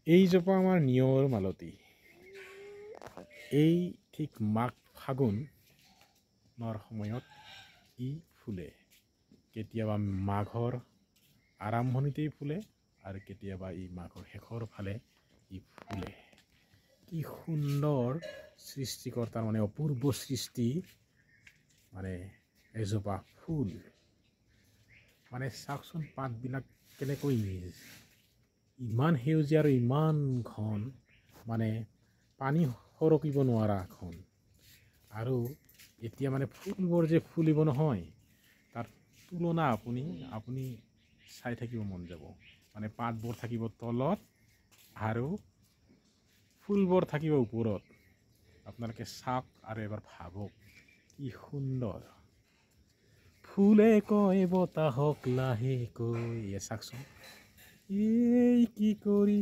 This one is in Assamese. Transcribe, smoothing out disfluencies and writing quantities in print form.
এইজোপা আমাৰ নিয়ৰ মালতী। এই ঠিক মাঘ ফাগুনৰ সময়ত ই ফুলে। কেতিয়াবা মাঘৰ আৰম্ভণিতেই ফুলে আৰু কেতিয়াবা ই মাঘৰ শেষৰ ফালে ই ফুলে। কি সুন্দৰ সৃষ্টিকৰ্তাৰ মানে অপূৰ্ব সৃষ্টি মানে এজোপা ফুল। মানে চাওকচোন পাতবিলাক কেনেকৈ ইমান সেউজীয়া আৰু ইমান ঘন, মানে পানী সৰকিব নোৱাৰা ঘন। আৰু এতিয়া মানে ফুলবোৰ যে ফুলিব নহয়, তাৰ তুলনা আপুনি চাই থাকিব মন যাব। মানে পাতবোৰ থাকিব তলত আৰু ফুলবোৰ থাকিব ওপৰত। আপোনালোকে চাওক আৰু এবাৰ ভাবক কি সুন্দৰ। ফুলে কয় বতাহক লাহেকৈ, চাওকচোন এই কি কৰি